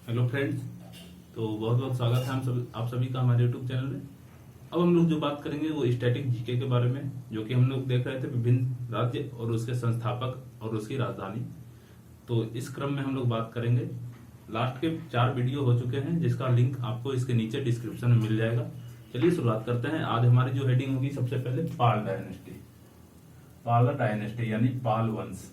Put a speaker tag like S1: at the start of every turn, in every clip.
S1: Hello friends. तो बहुत बहुत स्वागत है आप सभी का हमारे यूट्यूब चैनल में। अब हम लोग जो बात करेंगे वो स्टैटिक जीके के बारे में, जो कि हम लोग देख रहे थे विभिन्न राज्य और उसके संस्थापक और उसकी राजधानी। तो इस क्रम में हम लोग बात करेंगे। लास्ट के 4 वीडियो हो चुके हैं, जिसका लिंक आपको इसके नीचे डिस्क्रिप्शन में मिल जाएगा। चलिए शुरुआत करते हैं। आज हमारी जो हेडिंग होगी, सबसे पहले पाल डायनेस्टी, पाल डायनेस्टी यानी पाल वंश।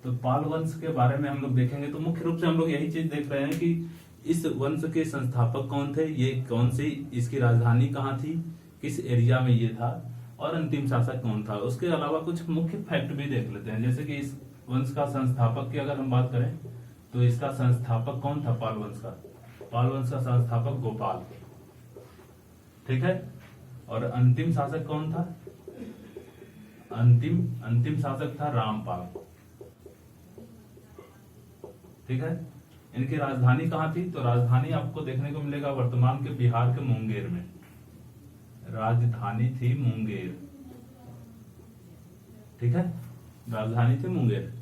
S1: तो पाल वंश के बारे में हम लोग देखेंगे तो मुख्य रूप से हम लोग यही चीज देख रहे हैं कि इस वंश के संस्थापक कौन थे, ये कौन सी, इसकी राजधानी कहाँ थी, किस एरिया में ये था, और अंतिम शासक कौन था। उसके अलावा कुछ मुख्य फैक्ट भी देख लेते हैं। जैसे कि इस वंश का संस्थापक की अगर हम बात करें तो इसका संस्थापक कौन था पाल वंश का? पाल वंश का संस्थापक गोपाल, ठीक है। और अंतिम शासक कौन था? अंतिम शासक था रामपाल, ठीक है। इनकी राजधानी कहाँ थी? तो राजधानी आपको देखने को मिलेगा वर्तमान के बिहार के मुंगेर में। राजधानी थी मुंगेर, ठीक है, राजधानी थी मुंगेर।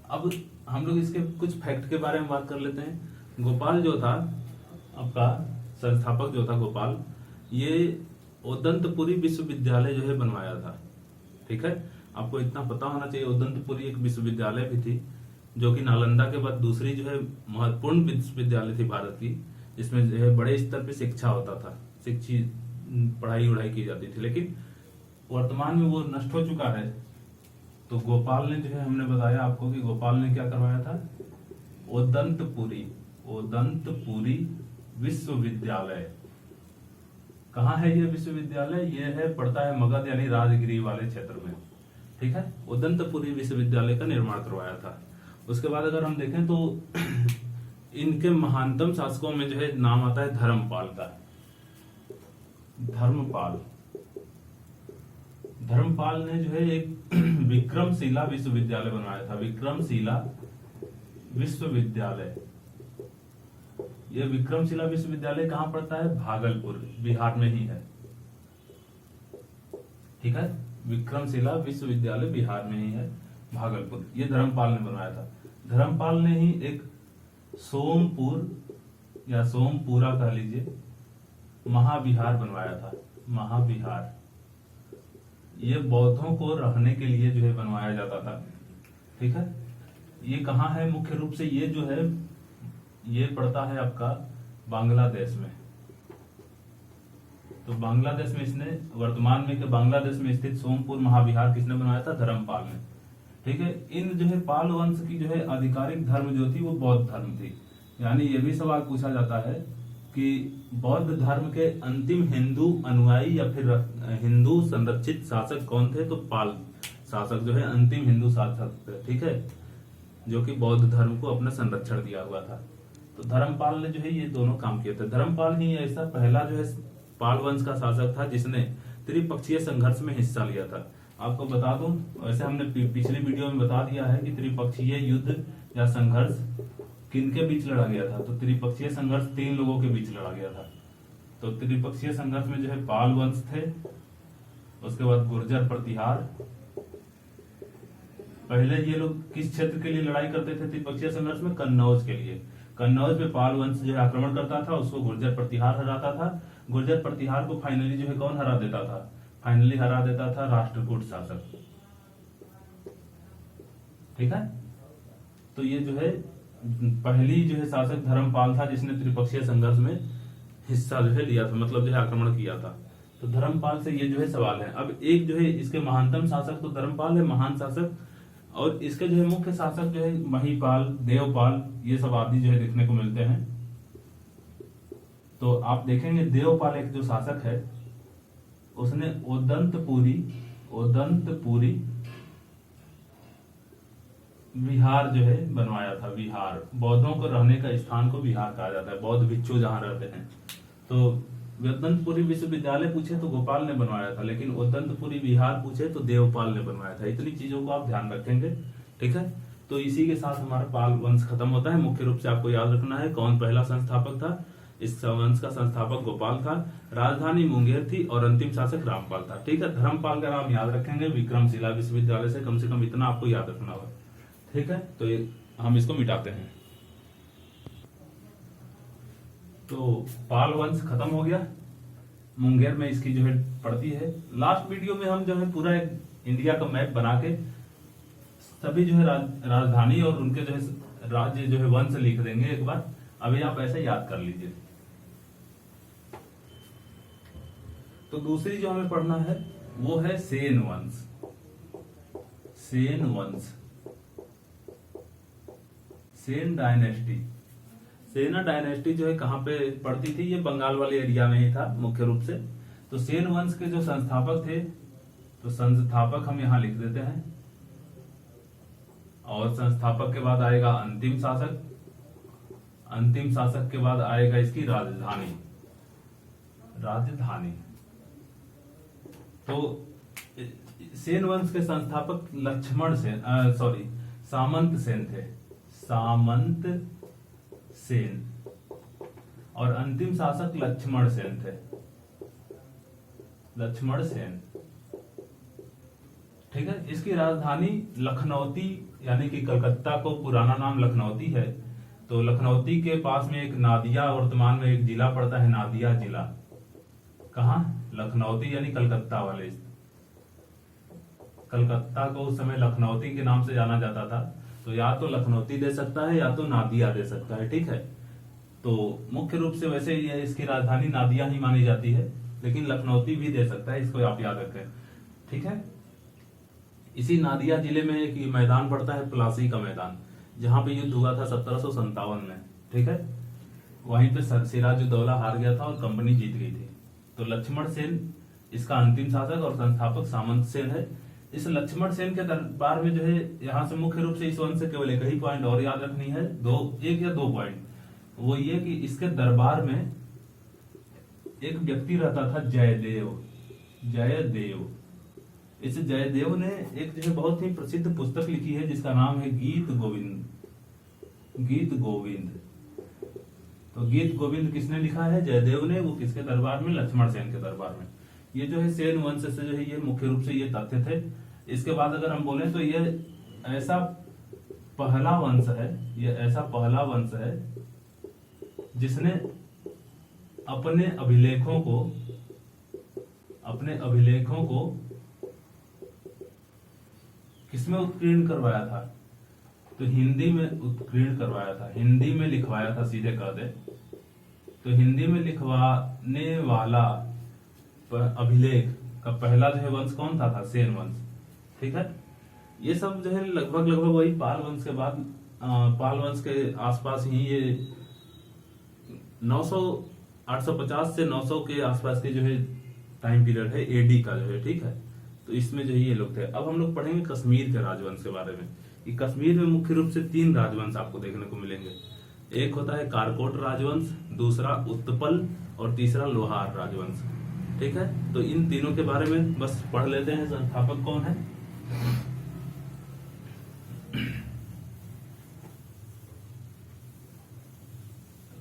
S1: अब हम लोग इसके कुछ फैक्ट के बारे में बात कर लेते हैं। गोपाल जो था, आपका संस्थापक जो था गोपाल, ये उदंतपुरी विश्वविद्यालय जो है बनवाया था, ठीक है। आपको इतना पता होना चाहिए, उदंतपुरी एक विश्वविद्यालय भी थी, जो कि नालंदा के बाद दूसरी जो है महत्वपूर्ण विश्वविद्यालय थी भारत की, जिसमें जो है बड़े स्तर पे शिक्षा होता था, पढ़ाई उढ़ाई की जाती थी। लेकिन वर्तमान में वो नष्ट हो चुका है। तो गोपाल ने जो है, हमने बताया आपको कि गोपाल ने क्या करवाया था? उदंतपुरी विश्वविद्यालय। कहाँ है ये विश्वविद्यालय? ये है, पड़ता है मगध यानी राजगिरी वाले क्षेत्र में, ठीक है। उदंतपुरी विश्वविद्यालय का निर्माण करवाया था। उसके बाद अगर हम देखें तो इनके महानतम शासकों में जो है नाम आता है धर्मपाल का। धर्मपाल ने जो है एक विक्रमशिला विश्वविद्यालय बनवाया था। विक्रमशिला विश्वविद्यालय, यह विक्रमशिला विश्वविद्यालय कहाँ पड़ता है? भागलपुर, बिहार में ही है, ठीक है। विक्रमशिला विश्वविद्यालय बिहार में ही है, भागलपुर। ये धर्मपाल ने बनवाया था। धर्मपाल ने ही एक सोमपुर या सोमपुरा कह लीजिए, महाविहार बनवाया था। महाविहार ये बौद्धों को रहने के लिए जो है बनवाया जाता था, ठीक है। ये कहाँ है? मुख्य रूप से ये जो है, ये पड़ता है आपका बांग्लादेश में। तो बांग्लादेश में इसने, वर्तमान में के बांग्लादेश में स्थित सोमपुर महाविहार किसने बनवाया था? धर्मपाल ने, ठीक है। इन जो है पाल वंश की जो है आधिकारिक धर्म जो थी वो बौद्ध धर्म थी। यानी ये भी सवाल पूछा जाता है कि बौद्ध धर्म के अंतिम हिंदू अनुयायी या फिर हिंदू संरक्षित शासक कौन थे? तो पाल शासक जो है अंतिम हिंदू शासक थे, ठीक है, जो कि बौद्ध धर्म को अपना संरक्षण दिया हुआ था। तो धर्मपाल ने जो है ये दोनों काम किए थे। धर्मपाल ही ऐसा पहला जो है पाल वंश का शासक था जिसने त्रिपक्षीय संघर्ष में हिस्सा लिया था। आपको बता दूं, वैसे हमने पिछली वीडियो में बता दिया है कि त्रिपक्षीय युद्ध या संघर्ष किनके बीच लड़ा गया था। तो त्रिपक्षीय संघर्ष 3 लोगों के बीच लड़ा गया था। तो त्रिपक्षीय संघर्ष में जो है पाल वंश थे, उसके बाद गुर्जर प्रतिहार। पहले ये लोग किस क्षेत्र के लिए लड़ाई करते थे त्रिपक्षीय संघर्ष में? कन्नौज के लिए। कन्नौज में पाल वंश जो है आक्रमण करता था, उसको गुर्जर प्रतिहार हराता था। गुर्जर प्रतिहार को फाइनली जो है कौन हरा देता था? फाइनली हरा देता था राष्ट्रकूट शासक, ठीक है। तो ये जो है पहली जो है शासक धर्मपाल था जिसने त्रिपक्षीय संघर्ष में हिस्सा जो है लिया था, मतलब जो है आक्रमण किया था। तो धर्मपाल से ये जो है सवाल है। अब एक जो है इसके महानतम शासक तो धर्मपाल है, महान शासक, और इसके जो है मुख्य शासक जो है महिपाल, देवपाल, ये सब आदि जो है देखने को मिलते हैं। तो आप देखेंगे देवपाल एक जो शासक है, उसने उदंतपुरी विहार जो है बनवाया था। विहार, बौद्धों को रहने का स्थान को विहार कहा जाता है, बौद्ध भिक्षु जहां रहते हैं। तो उदंतपुरी विश्वविद्यालय पूछे तो गोपाल ने बनवाया था, लेकिन उदंतपुरी विहार पूछे तो देवपाल ने बनवाया था। इतनी चीजों को आप ध्यान रखेंगे, ठीक है। तो इसी के साथ हमारा पाल वंश खत्म होता है। मुख्य रूप से आपको याद रखना है कौन पहला संस्थापक था। इस वंश का संस्थापक गोपाल था, राजधानी मुंगेर थी और अंतिम शासक रामपाल था, ठीक है। धर्मपाल का नाम याद रखेंगे, विक्रमशिला विश्वविद्यालय से कम इतना आपको याद रखना होगा, ठीक है। तो ये हम इसको मिटाते हैं। तो पाल वंश खत्म हो गया, मुंगेर में इसकी जो है पड़ती है। लास्ट वीडियो में हम जो है पूरा एक इंडिया का मैप बना के सभी जो है राजधानी और उनके जो है राज्य जो है वंश लिख देंगे एक बार। अभी आप ऐसे याद कर लीजिए। तो दूसरी जो हमें पढ़ना है वो है सेन वंश। सेन वंश, सेन डायनेस्टी। सेना डायनेस्टी जो है कहां पे पड़ती थी? ये बंगाल वाले एरिया में ही था मुख्य रूप से। तो सेन वंश के जो संस्थापक थे, तो संस्थापक हम यहां लिख देते हैं, और संस्थापक के बाद आएगा अंतिम शासक, अंतिम शासक के बाद आएगा इसकी राजधानी। राजधानी तो सेन वंश के संस्थापक लक्ष्मण सेन, सामंत सेन थे। सामंत सेन। और अंतिम शासक लक्ष्मण सेन थे। लक्ष्मण सेन, ठीक है। इसकी राजधानी लखनौती, यानी कि कलकत्ता को पुराना नाम लखनौती है। तो लखनौती के पास में एक नादिया, वर्तमान में एक जिला पड़ता है नादिया जिला। कहां? लखनौती, यानी कलकत्ता वाले। कलकत्ता को उस समय लखनौती के नाम से जाना जाता था। तो या तो लखनौती दे सकता है या तो नादिया दे सकता है, ठीक है। तो मुख्य रूप से वैसे ये इसकी राजधानी नादिया ही मानी जाती है, लेकिन लखनौती भी दे सकता है, इसको आप याद रखें, ठीक है। इसी नादिया जिले में एक मैदान पड़ता है, प्लासी का मैदान, जहां पे युद्ध हुआ था 1757 में, ठीक है। वहीं पे सिराजुद्दौला हार गया था और कंपनी जीत गई थी। तो लक्ष्मण सेन इसका अंतिम शासक और संस्थापक सामंत सेन है। इस लक्ष्मण सेन के दरबार में जो है, यहाँ से मुख्य रूप से इस वंश से केवल एक ही पॉइंट और याद रखनी है, एक या दो पॉइंट। वो ये कि इसके दरबार में एक व्यक्ति रहता था, जयदेव। जयदेव, इस जयदेव ने एक जो है बहुत ही प्रसिद्ध पुस्तक लिखी है, जिसका नाम है गीत गोविंद। गीत गोविंद। तो गीत गोविंद किसने लिखा है? जयदेव ने। वो किसके दरबार में? लक्ष्मण सेन के दरबार में। ये जो है सेन वंश से जो है ये मुख्य रूप से ये तथ्य थे। इसके बाद अगर हम बोले तो ये ऐसा पहला वंश है, ये ऐसा पहला वंश है जिसने अपने अभिलेखों को किसमें उत्कीर्ण करवाया था? तो हिंदी में उत्कीर्ण करवाया था, हिंदी में लिखवाया था, सीधे कह दे तो हिंदी में लिखवाने वाला अभिलेख का पहला जो है वंश कौन था? सेन वंश, ठीक है। ये सब जो है लगभग वही पाल वंश के बाद, पाल वंश के आसपास ही ये 850 से 900 के आसपास के जो है टाइम पीरियड है एडी का जो है, ठीक है। तो इसमें जो है ये लोग थे। अब हम लोग पढ़ेंगे कश्मीर के राजवंश के बारे में। कि कश्मीर में मुख्य रूप से 3 राजवंश आपको देखने को मिलेंगे। एक होता है कारकोट राजवंश, दूसरा उत्पल और तीसरा लोहार राजवंश, ठीक है। तो इन तीनों के बारे में बस पढ़ लेते हैं। संस्थापक कौन है?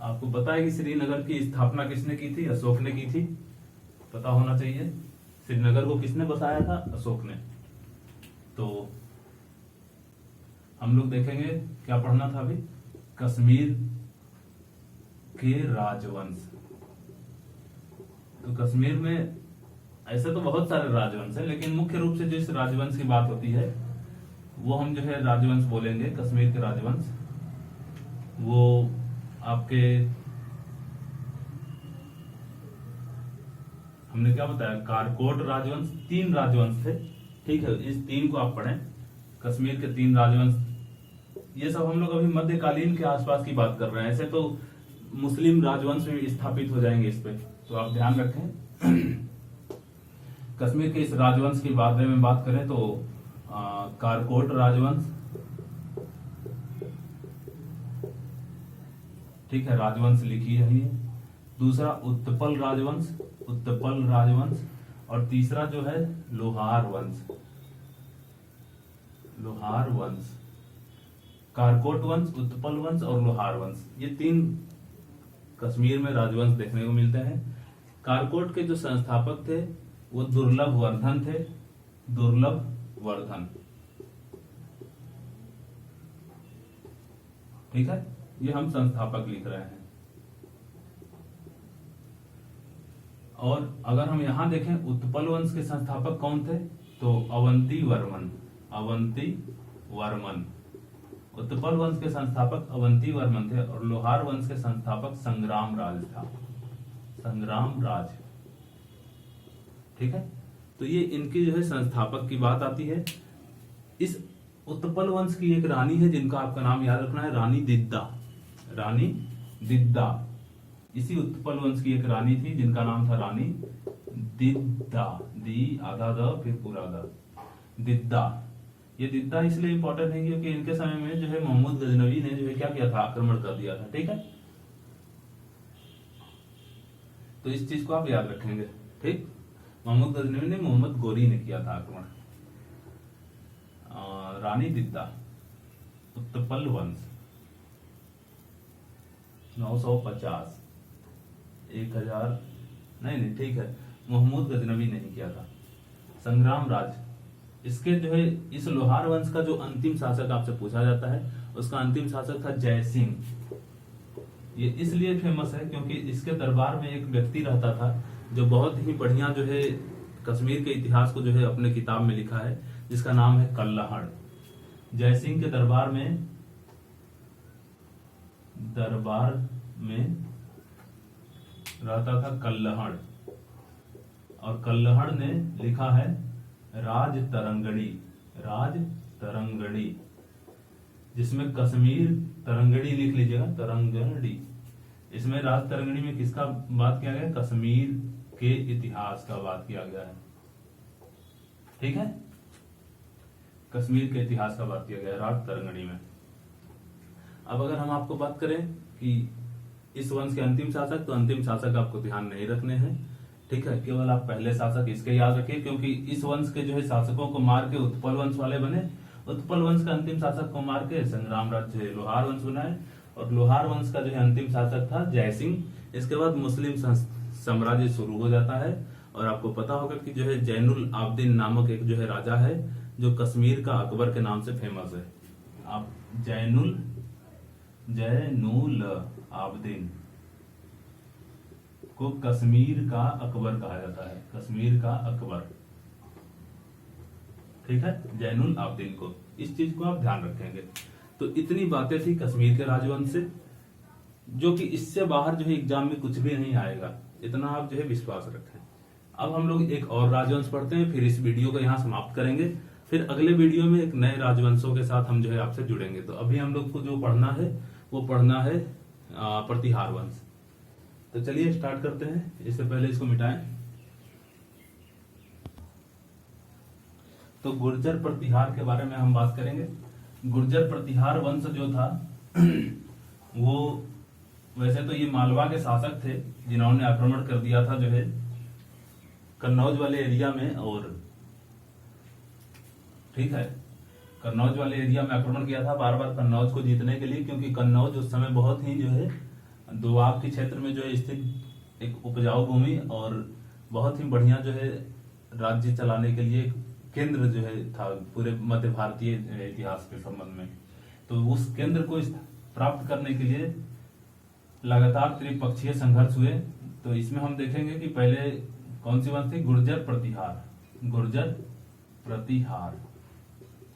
S1: आपको पता है कि श्रीनगर की स्थापना किसने की थी? अशोक ने की थी, पता होना चाहिए। श्रीनगर को किसने बसाया था? अशोक ने। तो हम लोग देखेंगे क्या पढ़ना था अभी, कश्मीर के राजवंश। तो कश्मीर में ऐसे तो बहुत सारे राजवंश हैं, लेकिन मुख्य रूप से जिस राजवंश की बात होती है वो हम जो है राजवंश बोलेंगे, कश्मीर के राजवंश। वो आपके, हमने क्या बताया, कारकोट राजवंश, 3 राजवंश थे, ठीक है। इस 3 को आप पढ़ें, कश्मीर के 3 राजवंश। ये सब हम लोग अभी मध्यकालीन के आसपास की बात कर रहे हैं, ऐसे तो मुस्लिम राजवंश में स्थापित हो जाएंगे इस पे, तो आप ध्यान रखें। कश्मीर के इस राजवंश के बारे में बात करें तो कारकोट राजवंश, ठीक है, राजवंश लिखी है। दूसरा उत्पल राजवंश, उत्पल राजवंश, और तीसरा जो है लोहार वंश, लोहार वंश। कारकोट वंश, उत्पल वंश और लोहार वंश, ये 3 कश्मीर में राजवंश देखने को मिलते हैं। कारकोट के जो संस्थापक थे वो दुर्लभ वर्धन थे, दुर्लभ वर्धन। ठीक है, ये हम संस्थापक लिख रहे हैं। और अगर हम यहां देखें उत्पल वंश के संस्थापक कौन थे, तो अवंती वर्मन। अवंती वर्मन, उत्पल वंश के संस्थापक अवंती वर्मन थे और लोहार वंश के संस्थापक संग्राम राज था। संग्राम राज, ठीक है। तो ये इनकी जो है संस्थापक की बात आती है। इस उत्पल वंश की एक रानी है जिनका आपका नाम याद रखना है, रानी दिद्दा। रानी दिद्दा, इसी उत्पल वंश की एक रानी थी जिनका नाम था रानी दिद्दा। दी आधा द फिर पूरा द, दिद्दा। ये दिद्दा इसलिए इंपॉर्टेंट है क्योंकि इनके समय में जो है मोहम्मद गजनवी ने जो है क्या किया था, आक्रमण कर दिया था, ठीक है। तो इस चीज को आप याद रखेंगे, ठीक। मोहम्मद गजनवी ने मोहम्मद गोरी ने किया था आक्रमण। रानी दिद्दा, उत्पल वंश 950, 1000 नहीं, ठीक है, मोहम्मद गजनवी ने किया था। संग्राम राज, इसके जो है इस लोहार वंश का जो अंतिम शासक आपसे पूछा जाता है, उसका अंतिम शासक था जय सिंह। ये इसलिए फेमस है क्योंकि इसके दरबार में एक व्यक्ति रहता था जो बहुत ही बढ़िया जो है कश्मीर के इतिहास को जो है अपने किताब में लिखा है, जिसका नाम है कल्लहड़। जय सिंह के दरबार में रहता था कल्लहड़, और कल्लहड़ ने लिखा है राज तरंगड़ी। राज तरंगड़ी, जिसमें कश्मीर तरंगड़ी लिख लीजिएगा, तरंगड़ी। इसमें राज तरंगड़ी में किसका बात किया गया, कश्मीर के इतिहास का बात किया गया है, ठीक है। कश्मीर के इतिहास का बात किया गया है राज तरंगड़ी में। अब अगर हम आपको बात करें कि इस वंश के अंतिम शासक, तो अंतिम शासक आपको ध्यान नहीं रखने हैं, ठीक है। केवल आप पहले शासक इसके याद रखिए क्योंकि इस वंश के जो है शासकों को मार के उत्पल वंश वाले बने। उत्पल वंश का अंतिम शासक को मार के संग्राम राज जो है लोहार वंश बनाए, और लोहार वंश का जो है अंतिम शासक था जय सिंह। इसके बाद मुस्लिम साम्राज्य शुरू हो जाता है, और आपको पता होगा कि जो है जैनुल आबदीन नामक एक जो है राजा है जो कश्मीर का अकबर के नाम से फेमस है। आप जैनुल आबदीन को कश्मीर का अकबर कहा जाता है, कश्मीर का अकबर, ठीक है, जैनुल आबदीन को। इस चीज को आप ध्यान रखेंगे। तो इतनी बातें थी कश्मीर के राजवंश से, जो कि इससे बाहर जो है एग्जाम में कुछ भी नहीं आएगा, इतना आप जो है विश्वास रखें। अब हम लोग एक और राजवंश पढ़ते हैं, फिर इस वीडियो को यहाँ समाप्त करेंगे। फिर अगले वीडियो में एक नए राजवंशों के साथ हम जो है आपसे जुड़ेंगे। तो अभी हम लोग को जो पढ़ना है वो पढ़ना है प्रतिहार वंश। तो चलिए स्टार्ट करते हैं। इससे पहले इसको मिटाएं। तो गुर्जर प्रतिहार के बारे में हम बात करेंगे। गुर्जर प्रतिहार वंश जो था वो वैसे तो ये मालवा के शासक थे जिन्होंने आक्रमण कर दिया था जो है कन्नौज वाले एरिया में, और ठीक है, कन्नौज वाले एरिया में आक्रमण किया था बार बार कन्नौज को जीतने के लिए, क्योंकि कन्नौज उस समय बहुत ही जो है दोआब के क्षेत्र में जो है स्थित एक उपजाऊ भूमि और बहुत ही बढ़िया जो है राज्य चलाने के लिए केंद्र जो है था पूरे मध्य भारतीय इतिहास के संबंध में। तो उस केंद्र को प्राप्त करने के लिए लगातार त्रिपक्षीय संघर्ष हुए। तो इसमें हम देखेंगे कि पहले कौन सी वंश थी, गुर्जर प्रतिहार। गुर्जर प्रतिहार,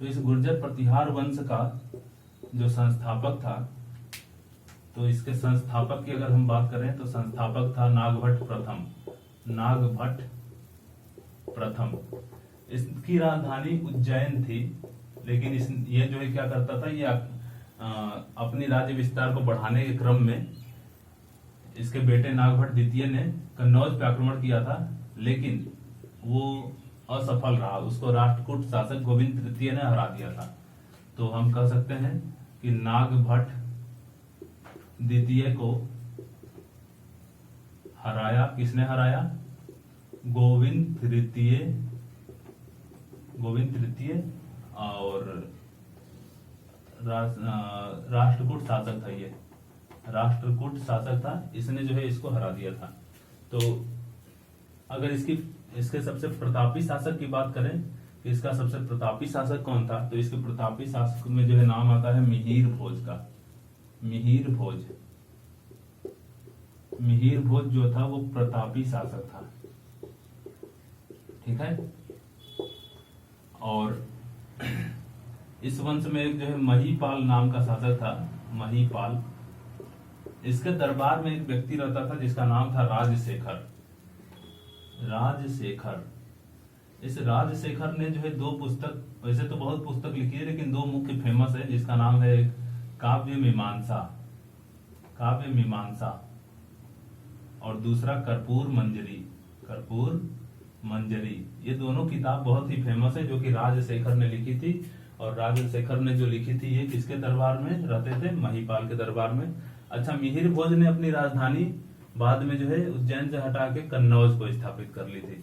S1: तो इस गुर्जर प्रतिहार वंश का जो संस्थापक था, तो इसके संस्थापक की अगर हम बात करें तो संस्थापक था नागभट्ट प्रथम। नागभट्ट प्रथम, इसकी राजधानी उज्जैन थी, लेकिन ये जो है क्या करता था, ये अपनी राज्य विस्तार को बढ़ाने के क्रम में इसके बेटे नागभट्ट द्वितीय ने कन्नौज पे आक्रमण किया था, लेकिन वो असफल रहा। उसको राष्ट्रकूट शासक गोविंद तृतीय ने हरा दिया था। तो हम कह सकते हैं कि नागभट्ट द्वितीय को हराया, किसने हराया, गोविंद तृतीय। गोविंद तृतीय और राष्ट्रकूट शासक था, ये राष्ट्रकूट शासक था, इसने जो है इसको हरा दिया था। तो अगर इसके सबसे प्रतापी शासक की बात करें कि इसका सबसे प्रतापी शासक कौन था, तो इसके प्रतापी शासक में जो है नाम आता है मिहिर भोज का। मिहिर भोज। मिहिर भोज जो था वो प्रतापी शासक था, ठीक है। और इस वंश में एक जो है महीपाल नाम का शासक था, महीपाल। इसके दरबार में एक व्यक्ति रहता था जिसका नाम था राजशेखर। राजशेखर, इस राजशेखर ने जो है दो पुस्तक, वैसे तो बहुत पुस्तक लिखी है लेकिन दो मुख्य फेमस है, जिसका नाम है एक काव्य मीमांसा, काव्य मीमांसा, और दूसरा कर्पूर मंजरी, कर्पूर मंजरी। ये दोनों किताब बहुत ही फेमस है जो कि राजशेखर ने लिखी थी। और राजशेखर ने जो लिखी थी ये किसके दरबार में रहते थे? महीपाल के दरबार में। अच्छा, मिहिर भोज ने अपनी राजधानी बाद में जो है उज्जैन से हटा के कन्नौज को स्थापित कर ली थी।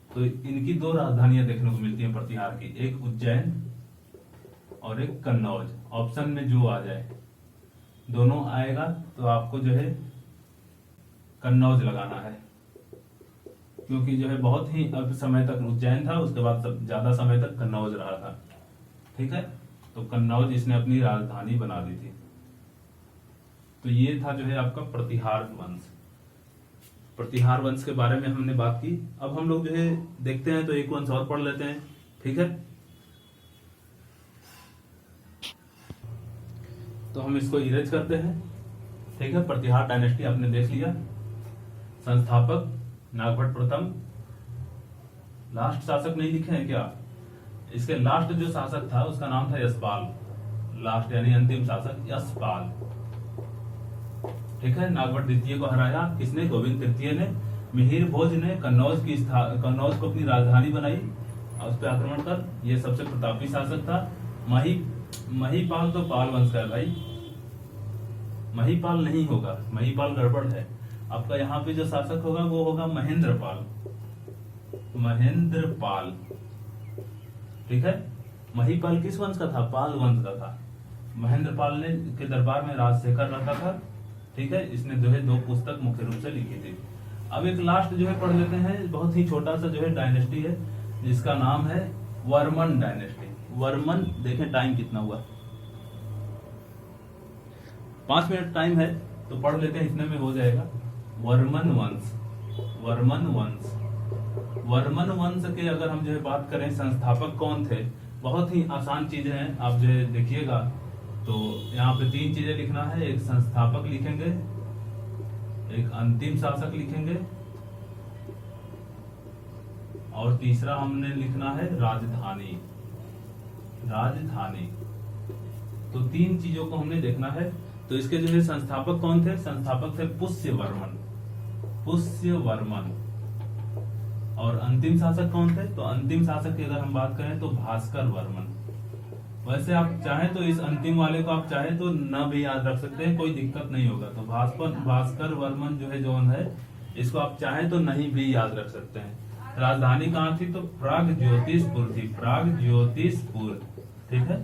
S1: तो इनकी दो राजधानियां देखने को मिलती हैं प्रतिहार की, एक उज्जैन और एक कन्नौज। ऑप्शन में जो आ जाए, दोनों आएगा तो आपको जो है कन्नौज लगाना है, क्योंकि जो है बहुत ही अल्प समय तक उज्जैन था, उसके बाद ज्यादा समय तक कन्नौज रहा था, ठीक है। तो कन्नौज इसने अपनी राजधानी बना दी थी। तो ये था जो है आपका प्रतिहार वंश। प्रतिहार वंश के बारे में हमने बात की। अब हम लोग जो है देखते हैं तो एक वंश और पढ़ लेते हैं, ठीक है। तो हम इसको इरेज करते हैं, ठीक है। प्रतिहार डायनेस्टी आपने देख लिया। संस्थापक नागभट्ट प्रथम। लास्ट शासक नहीं लिखे हैं क्या? इसके लास्ट जो शासक था उसका नाम था यशपाल। लास्ट यानी अंतिम शासक यशपाल, ठीक है। नागभट्ट द्वितीय को हराया किसने? गोविंद तृतीय ने। मिहिर भोज ने कन्नौज को अपनी राजधानी बनाई और उस पर आक्रमण कर, ये सबसे प्रतापी शासक था। महीपाल तो पाल वंश का है भाई, महीपाल नहीं होगा, महीपाल गड़बड़ है। आपका यहाँ पे जो शासक होगा वो होगा महेंद्रपाल, महेंद्रपाल, ठीक है। महीपाल किस वंश का था? पाल वंश का था। महेंद्रपाल ने के दरबार में राजशेखर रहता था, ठीक है। इसने जो है दो पुस्तक मुख्य रूप से लिखी थी। अब एक लास्ट जो है पढ़ लेते हैं, बहुत ही छोटा सा जो है डायनेस्टी है जिसका नाम है वर्मन डायनेस्टी। वर्मन, देखें टाइम कितना हुआ, 5 मिनट टाइम है तो पढ़ लेते हैं, इतने में हो जाएगा। वर्मन वंश, वर्मन वंश। वर्मन वंश के अगर हम जो है बात करें संस्थापक कौन थे, बहुत ही आसान चीजें हैं, आप जो है देखिएगा। तो यहाँ पे 3 चीजें लिखना है, एक संस्थापक लिखेंगे, एक अंतिम शासक लिखेंगे, और तीसरा हमने लिखना है राजधानी, राजधानी। तो 3 चीजों को हमने देखना है। तो इसके जो है संस्थापक कौन थे? संस्थापक थे पुष्यवर्मन, पुष्यवर्मन। और अंतिम शासक कौन थे? तो अंतिम शासक की अगर हम बात करें तो भास्कर वर्मन। वैसे आप चाहें तो इस अंतिम वाले को आप चाहे तो न भी याद रख सकते हैं, कोई दिक्कत नहीं होगा। तो भास्कर वर्मन जो है जोन है, इसको आप चाहें तो नहीं भी याद रख सकते हैं। राजधानी कहाँ थी? तो प्रागज्योतिषपुर थी, प्रागज्योतिषपुर, ठीक है।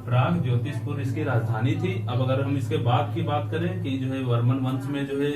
S1: प्रागज्योतिषपुर इसकी राजधानी थी। अब अगर हम इसके बाद की बात करें कि जो है वर्मन वंश में जो है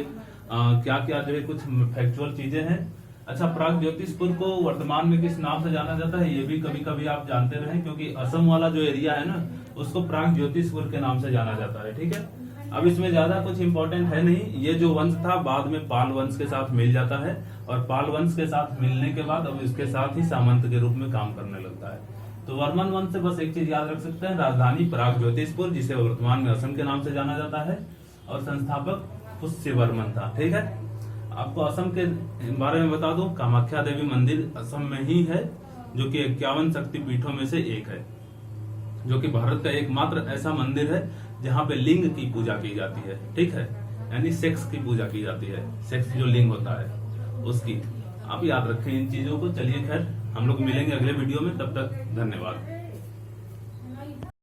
S1: क्या क्या जो है कुछ फैक्चुअल चीजें हैं। अच्छा, प्रागज्योतिषपुर को वर्तमान में किस नाम से जाना जाता है ये भी कभी कभी आप जानते रहे, क्योंकि असम वाला जो एरिया है ना उसको प्रागज्योतिषपुर के नाम से जाना जाता है, ठीक है। अब इसमें ज्यादा कुछ इंपॉर्टेंट है नहीं। ये जो वंश था बाद में पाल वंश के साथ मिल जाता है, और पाल वंश के साथ मिलने के बाद अब इसके साथ ही सामंत के रूप में काम करने लगता है। तो वर्मन वंश से बस एक चीज याद रख सकते हैं, राजधानी प्रागज्योतिषपुर जिसे वर्तमान में असम के नाम से जाना जाता है, और संस्थापक पुष्यवर्मन था, ठीक है। आपको असम के बारे में बता दूं, कामाख्या देवी मंदिर असम में ही है, जो कि 51 शक्तिपीठों में से एक है, जो कि भारत का एकमात्र ऐसा मंदिर है जहाँ पे लिंग की पूजा की जाती है, ठीक है। यानी सेक्स की पूजा की जाती है, सेक्स जो लिंग होता है उसकी। आप याद रखें इन चीजों को। चलिए खैर, हम लोग मिलेंगे अगले वीडियो में, तब तक धन्यवाद।